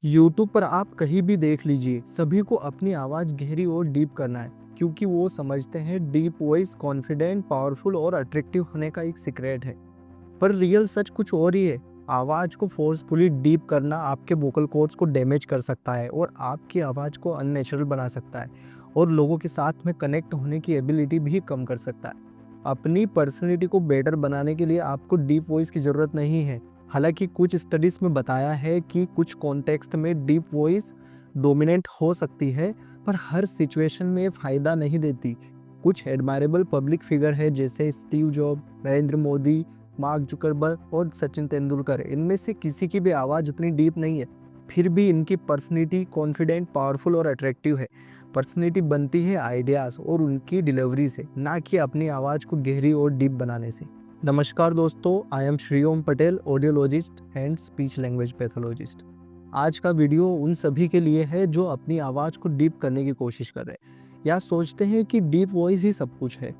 YouTube पर आप कहीं भी देख लीजिए, सभी को अपनी आवाज़ गहरी और डीप करना है क्योंकि वो समझते हैं डीप वॉइस कॉन्फिडेंट, पावरफुल और अट्रैक्टिव होने का एक सीक्रेट है। पर रियल सच कुछ और ही है। आवाज़ को फोर्सफुली डीप करना आपके वोकल कॉर्ड्स को डैमेज कर सकता है और आपकी आवाज़ को अननेचुरल बना सकता है और लोगों के साथ में कनेक्ट होने की एबिलिटी भी कम कर सकता है। अपनी पर्सनैलिटी को बेटर बनाने के लिए आपको डीप वॉइस की ज़रूरत नहीं है। हालांकि कुछ स्टडीज़ में बताया है कि कुछ कॉन्टेक्स्ट में डीप वॉइस डोमिनेंट हो सकती है, पर हर सिचुएशन में ये फ़ायदा नहीं देती। कुछ एडमायरेबल पब्लिक फिगर है जैसे Steve job, Narendra Modi, mark Zuckerberg और सचिन तेंदुलकर। इनमें से किसी की भी आवाज़ उतनी डीप नहीं है, फिर भी इनकी पर्सनैलिटी कॉन्फिडेंट, पावरफुल और अट्रैक्टिव है। पर्सनैलिटी बनती है आइडियाज़ और उनकी डिलीवरी से, ना कि अपनी आवाज़ को गहरी और डीप बनाने से। नमस्कार दोस्तों, I am Shri Om Patel, audiologist and speech language pathologist. आज का वीडियो उन सभी के लिए है जो अपनी आवाज़ को डीप करने की कोशिश कर रहे हैं या सोचते हैं कि डीप वॉइस ही सब कुछ है।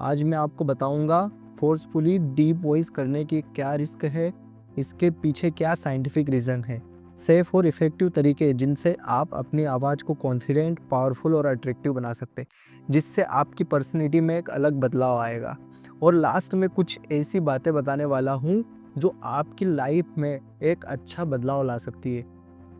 आज मैं आपको बताऊंगा फोर्सफुली डीप वॉइस करने की क्या रिस्क है, इसके पीछे क्या साइंटिफिक रीज़न है, सेफ और इफ़ेक्टिव तरीके जिनसे आप अपनी आवाज़ को कॉन्फिडेंट, पावरफुल और अट्रैक्टिव बना सकते हैं, जिससे आपकी पर्सनैलिटी में एक अलग बदलाव आएगा। और लास्ट में कुछ ऐसी बातें बताने वाला हूँ जो आपकी लाइफ में एक अच्छा बदलाव ला सकती है।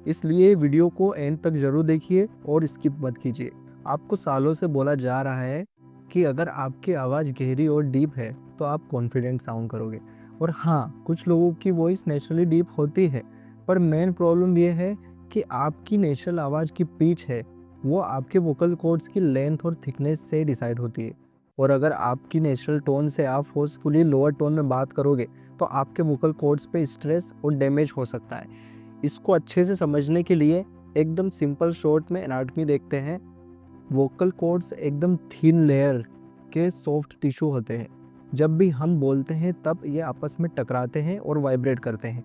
इसलिए वीडियो को एंड तक ज़रूर देखिए और स्किप मत कीजिए। आपको सालों से बोला जा रहा है कि अगर आपकी आवाज़ गहरी और डीप है तो आप कॉन्फिडेंट साउंड करोगे। और हाँ, कुछ लोगों की वॉइस नेचुरली डीप होती है, पर मेन प्रॉब्लम ये है कि आपकी नेचुरल आवाज़ की पिच है वो आपके वोकल कॉर्ड्स की लेंथ और थिकनेस से डिसाइड होती है। और अगर आपकी नेचुरल टोन से आप फोर्सफुली लोअर टोन में बात करोगे तो आपके वोकल कॉर्ड्स पे स्ट्रेस और डैमेज हो सकता है। इसको अच्छे से समझने के लिए एकदम सिंपल शॉर्ट में एनाटॉमी देखते हैं। वोकल कॉर्ड्स एकदम थिन लेयर के सॉफ्ट टिश्यू होते हैं। जब भी हम बोलते हैं तब ये आपस में टकराते हैं और वाइब्रेट करते हैं।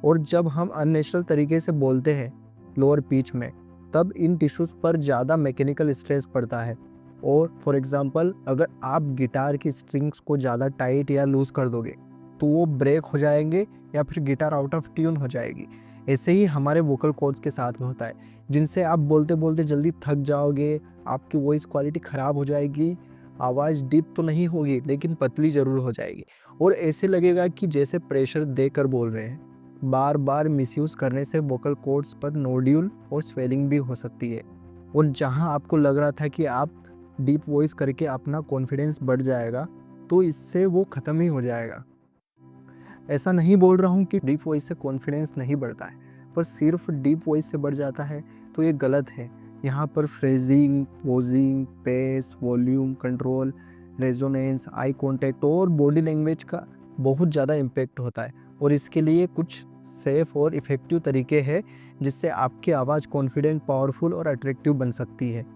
और जब हम अननेचुरल तरीके से बोलते हैं लोअर पिच में, तब इन टिश्यूज़ पर ज़्यादा मैकेनिकल स्ट्रेस पड़ता है। और फॉर एग्जांपल, अगर आप गिटार की स्ट्रिंग्स को ज़्यादा टाइट या लूज़ कर दोगे तो वो ब्रेक हो जाएंगे या फिर गिटार आउट ऑफ ट्यून हो जाएगी। ऐसे ही हमारे वोकल कॉर्ड्स के साथ में होता है, जिनसे आप बोलते बोलते जल्दी थक जाओगे, आपकी वॉइस क्वालिटी ख़राब हो जाएगी, आवाज़ डीप तो नहीं होगी लेकिन पतली ज़रूर हो जाएगी और ऐसे लगेगा कि जैसे प्रेशर देकर बोल रहे हैं। बार बार मिसयूज़ करने से वोकल कॉर्ड्स पर नोड्यूल और स्वेलिंग भी हो सकती है। और जहां आपको लग रहा था कि आप डीप वॉइस करके अपना कॉन्फिडेंस बढ़ जाएगा, तो इससे वो ख़त्म ही हो जाएगा। ऐसा नहीं बोल रहा हूँ कि डीप वॉइस से कॉन्फिडेंस नहीं बढ़ता है, पर सिर्फ डीप वॉइस से बढ़ जाता है तो ये गलत है। यहाँ पर phrasing, pausing, pace, volume control, resonance, eye contact और बॉडी लैंग्वेज का बहुत ज़्यादा इम्पेक्ट होता है। और इसके लिए कुछ सेफ और इफ़ेक्टिव तरीके हैं जिससे आपकी आवाज़ कॉन्फिडेंट, पावरफुल और अट्रैक्टिव बन सकती है।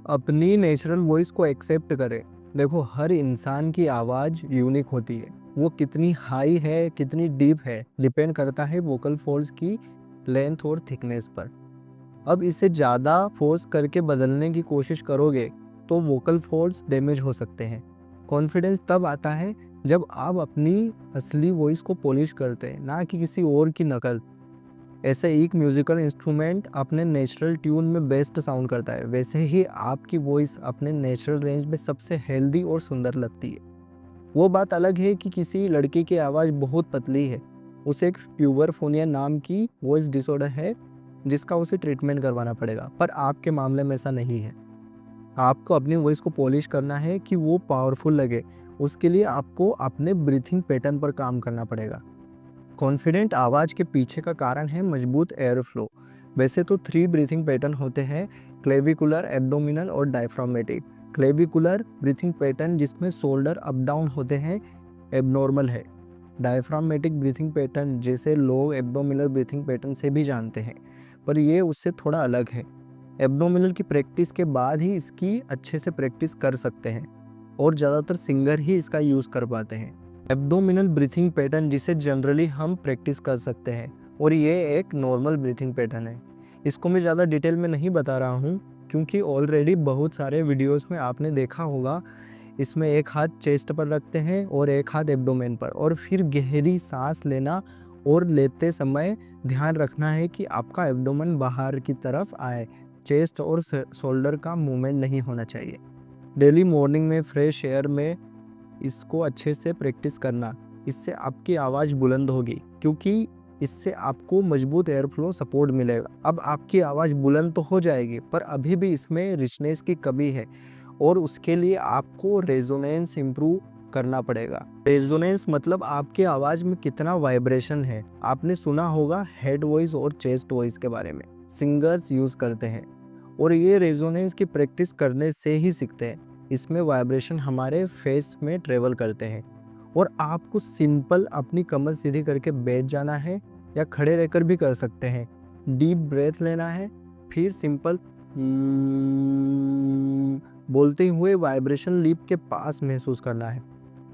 अपनी नेचुरल वॉइस को एक्सेप्ट करें। देखो, हर इंसान की आवाज़ यूनिक होती है। वो कितनी हाई है, कितनी डीप है, डिपेंड करता है वोकल फोर्स की लेंथ और थिकनेस पर। अब इसे ज़्यादा फोर्स करके बदलने की कोशिश करोगे तो वोकल फोर्स डैमेज हो सकते हैं। कॉन्फिडेंस तब आता है जब आप अपनी असली वॉइस को पॉलिश करते हैं, ना कि किसी और की नकल। ऐसे एक म्यूजिकल इंस्ट्रूमेंट अपने नेचुरल ट्यून में बेस्ट साउंड करता है, वैसे ही आपकी वॉइस अपने नेचुरल रेंज में सबसे हेल्दी और सुंदर लगती है। वो बात अलग है कि किसी लड़की की आवाज़ बहुत पतली है, उसे एक प्यूबरफोनिया नाम की वॉइस डिसऑर्डर है जिसका उसे ट्रीटमेंट करवाना पड़ेगा, पर आपके मामले में ऐसा नहीं है। आपको अपनी वॉइस को पॉलिश करना है कि वो पावरफुल लगे। उसके लिए आपको अपने ब्रीथिंग पैटर्न पर काम करना पड़ेगा। कॉन्फिडेंट आवाज़ के पीछे का कारण है मजबूत एयर फ्लो। वैसे तो 3 ब्रीथिंग पैटर्न होते हैं, क्लेविकुलर, एब्डोमिनल और डायफ्रामेटिक। क्लेविकुलर ब्रीथिंग पैटर्न जिसमें शोल्डर अप डाउन होते हैं एबनॉर्मल है। डायफ्रामेटिक ब्रीथिंग पैटर्न जैसे लोग एब्डोमिनल ब्रीथिंग पैटर्न से भी जानते हैं, पर ये उससे थोड़ा अलग है। एब्डोमिनल की प्रैक्टिस के बाद ही इसकी अच्छे से प्रैक्टिस कर सकते हैं और ज़्यादातर सिंगर ही इसका यूज़ कर पाते हैं। एब्डोमिनल ब्रीथिंग पैटर्न जिसे जनरली हम प्रैक्टिस कर सकते हैं और ये एक नॉर्मल ब्रीथिंग पैटर्न है। इसको मैं ज़्यादा डिटेल में नहीं बता रहा हूँ क्योंकि ऑलरेडी बहुत सारे वीडियोस में आपने देखा होगा। इसमें एक हाथ चेस्ट पर रखते हैं और एक हाथ एब्डोमेन पर और फिर गहरी सांस लेना और लेते समय ध्यान रखना है कि आपका एब्डोमेन बाहर की तरफ आए, चेस्ट और शोल्डर का मूवमेंट नहीं होना चाहिए। डेली मॉर्निंग में फ्रेश एयर में इसको अच्छे से प्रैक्टिस करना, इससे आपकी आवाज़ बुलंद होगी, क्योंकि इससे आपको मजबूत एयर फ्लो सपोर्ट मिलेगा। अब आपकी आवाज़ बुलंद तो हो जाएगी, पर अभी भी इसमें रिचनेस की कमी है और उसके लिए आपको रेजोनेंस इम्प्रूव करना पड़ेगा। रेजोनेंस मतलब आपकी आवाज़ में कितना वाइब्रेशन है। आपने सुना होगा हेड वॉइस और चेस्ट वॉइस के बारे में, सिंगर्स यूज़ करते हैं और ये रेजोनेंस की प्रैक्टिस करने से ही सीखते हैं। इसमें वाइब्रेशन हमारे फेस में ट्रेवल करते हैं और आपको सिंपल अपनी कमर सीधी करके बैठ जाना है या खड़े रहकर भी कर सकते हैं। डीप ब्रेथ लेना है, फिर सिंपल बोलते हुए वाइब्रेशन लिप के पास महसूस करना है।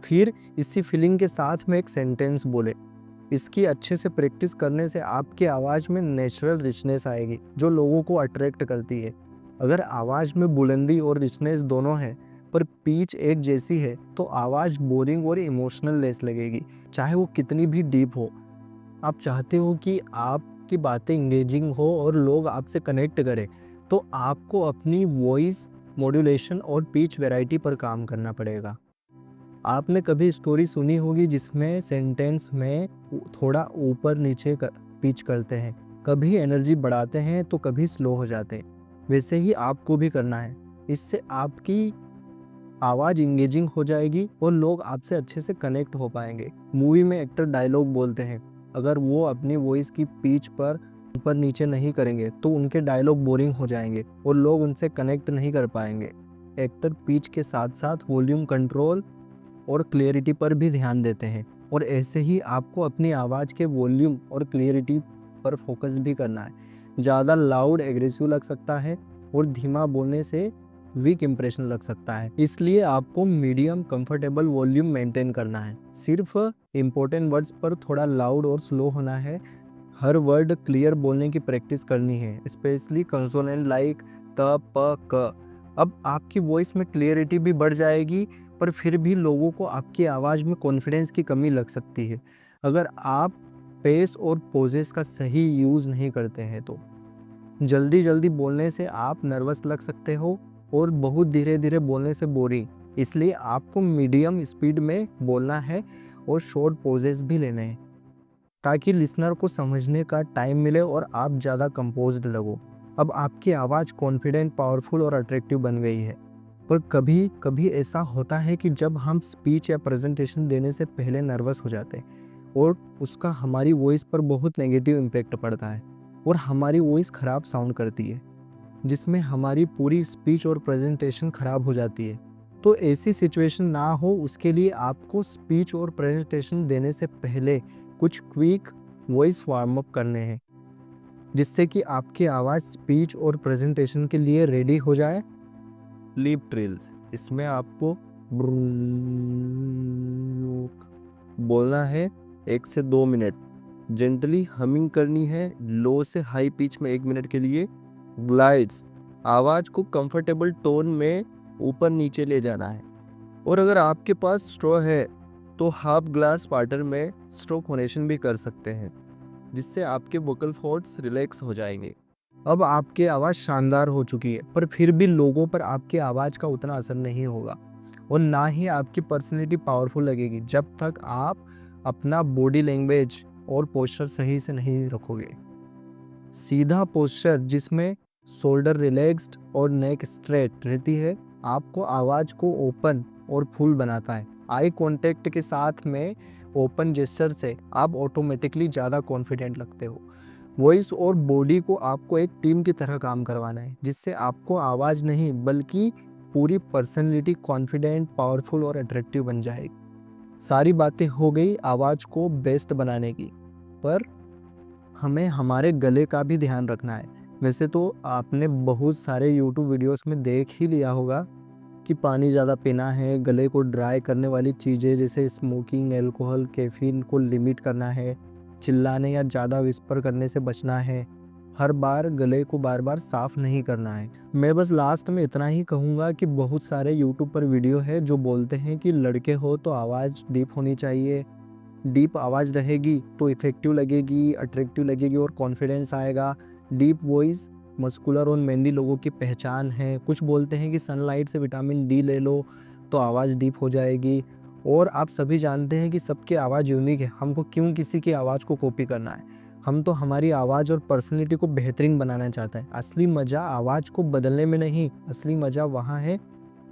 फिर इसी फीलिंग के साथ में एक सेंटेंस बोले। इसकी अच्छे से प्रैक्टिस करने से आपकी आवाज़ में नेचुरल रिचनेस आएगी जो लोगों को अट्रैक्ट करती है। अगर आवाज़ में बुलंदी और रिचनेस दोनों है पर पिच एक जैसी है तो आवाज़ बोरिंग और इमोशनल लेस लगेगी, चाहे वो कितनी भी डीप हो। आप चाहते हो कि आपकी बातें इंगेजिंग हो और लोग आपसे कनेक्ट करें, तो आपको अपनी वॉइस मॉड्यूलेशन और पिच वैरायटी पर काम करना पड़ेगा। आपने कभी स्टोरी सुनी होगी जिसमें सेंटेंस में थोड़ा ऊपर नीचे पिच करते हैं, कभी एनर्जी बढ़ाते हैं तो कभी स्लो हो जाते हैं। वैसे ही आपको भी करना है। इससे आपकी आवाज़ इंगेजिंग हो जाएगी और लोग आपसे अच्छे से कनेक्ट हो पाएंगे। मूवी में एक्टर डायलॉग बोलते हैं, अगर वो अपनी वॉइस की पिच पर ऊपर नीचे नहीं करेंगे तो उनके डायलॉग बोरिंग हो जाएंगे और लोग उनसे कनेक्ट नहीं कर पाएंगे। एक्टर पिच के साथ साथ वॉल्यूम कंट्रोल और क्लियरिटी पर भी ध्यान देते हैं और ऐसे ही आपको अपनी आवाज़ के वॉल्यूम और क्लियरिटी पर फोकस भी करना है। ज़्यादा लाउड एग्रेसिव लग सकता है और धीमा बोलने से वीक इंप्रेशन लग सकता है, इसलिए आपको मीडियम कंफर्टेबल वॉल्यूम मेंटेन करना है। सिर्फ इम्पोर्टेंट वर्ड्स पर थोड़ा लाउड और स्लो होना है। हर वर्ड क्लियर बोलने की प्रैक्टिस करनी है, स्पेशली कंसोनेंट लाइक त प क। अब आपकी वॉइस में क्लियरिटी भी बढ़ जाएगी, पर फिर भी लोगों को आपकी आवाज़ में कॉन्फिडेंस की कमी लग सकती है अगर आप पेस और पोजेस का सही यूज़ नहीं करते हैं तो। जल्दी जल्दी बोलने से आप नर्वस लग सकते हो और बहुत धीरे धीरे बोलने से बोरिंग, इसलिए आपको मीडियम स्पीड में बोलना है और शॉर्ट पोजेस भी लेने हैं ताकि लिसनर को समझने का टाइम मिले और आप ज़्यादा कंपोज्ड लगो। अब आपकी आवाज़ कॉन्फिडेंट, पावरफुल और अट्रैक्टिव बन गई है। पर कभी कभी ऐसा होता है कि जब हम स्पीच या प्रेजेंटेशन देने से पहले नर्वस हो जाते हैं और उसका हमारी वॉइस पर बहुत नेगेटिव इम्पैक्ट पड़ता है और हमारी वॉइस ख़राब साउंड करती है, जिसमें हमारी पूरी स्पीच और प्रेजेंटेशन ख़राब हो जाती है। तो ऐसी सिचुएशन ना हो उसके लिए आपको स्पीच और प्रेजेंटेशन देने से पहले कुछ क्विक वॉइस वार्म अप करने हैं, जिससे कि आपकी आवाज़ स्पीच और प्रेजेंटेशन के लिए रेडी हो जाए। लिप ट्रिल्स, इसमें आपको बोलना है 1 से 2 मिनट, जेंटली हमिंग करनी है लो से हाई पिच में 1 मिनट के लिए। ग्लाइड्स, आवाज़ को कंफर्टेबल टोन में ऊपर नीचे ले जाना है और अगर आपके पास स्ट्रॉ है तो हाफ ग्लास वाटर में स्ट्रो फोनेशन भी कर सकते हैं, जिससे आपके वोकल कॉर्ड्स रिलैक्स हो जाएंगे। अब आपकी आवाज़ शानदार हो चुकी है, पर फिर भी लोगों पर आपकी आवाज़ का उतना असर नहीं होगा और ना ही आपकी पर्सनैलिटी पावरफुल लगेगी जब तक आप अपना बॉडी लैंग्वेज और पोस्चर सही से नहीं रखोगे। सीधा पोस्चर जिसमें शोल्डर रिलैक्स्ड और नेक स्ट्रेट रहती है आपको आवाज़ को ओपन और फुल बनाता है। आई कांटेक्ट के साथ में ओपन जेस्चर से आप ऑटोमेटिकली ज़्यादा कॉन्फिडेंट लगते हो। वॉइस और बॉडी को आपको एक टीम की तरह काम करवाना है, जिससे आपको आवाज़ नहीं बल्कि पूरी पर्सनैलिटी कॉन्फिडेंट, पावरफुल और अट्रैक्टिव बन जाएगी। सारी बातें हो गई आवाज़ को बेस्ट बनाने की, पर हमें हमारे गले का भी ध्यान रखना है। वैसे तो आपने बहुत सारे यूट्यूब वीडियोस में देख ही लिया होगा कि पानी ज़्यादा पीना है, गले को ड्राई करने वाली चीज़ें जैसे स्मोकिंग, अल्कोहल, कैफीन को लिमिट करना है, चिल्लाने या ज़्यादा विस्पर करने से बचना है, हर बार गले को बार बार साफ़ नहीं करना है। मैं बस लास्ट में इतना ही कहूँगा कि बहुत सारे यूट्यूब पर वीडियो है जो बोलते हैं कि लड़के हो तो आवाज़ डीप होनी चाहिए, डीप आवाज़ रहेगी तो इफ़ेक्टिव लगेगी, अट्रैक्टिव लगेगी और कॉन्फिडेंस आएगा। डीप वॉइस मस्कुलर और मेहंदी लोगों की पहचान है। कुछ बोलते हैं कि सनलाइट से विटामिन डी ले लो तो आवाज़ डीप हो जाएगी। और आप सभी जानते हैं कि सबकी आवाज़ यूनिक है, हमको क्यों किसी की आवाज़ को कॉपी करना है। हम तो हमारी आवाज़ और पर्सनैलिटी को बेहतरीन बनाना चाहते हैं। असली मज़ा आवाज़ को बदलने में नहीं, असली मज़ा वहाँ है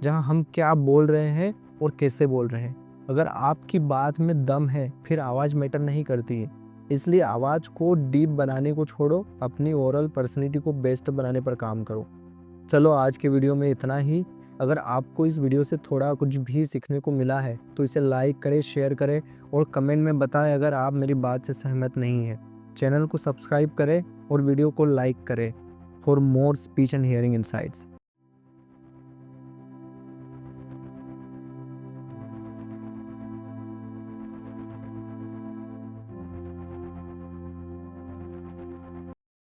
जहाँ हम क्या बोल रहे हैं और कैसे बोल रहे हैं। अगर आपकी बात में दम है फिर आवाज़ मैटर नहीं करती है। इसलिए आवाज़ को डीप बनाने को छोड़ो, अपनी ओरल पर्सनैलिटी को बेस्ट बनाने पर काम करो। चलो आज के वीडियो में इतना ही। अगर आपको इस वीडियो से थोड़ा कुछ भी सीखने को मिला है तो इसे लाइक करें, शेयर करें और कमेंट में बताएं अगर आप मेरी बात से सहमत नहीं हैं। चैनल को सब्सक्राइब करें और वीडियो को लाइक करें for more speech and hearing insights.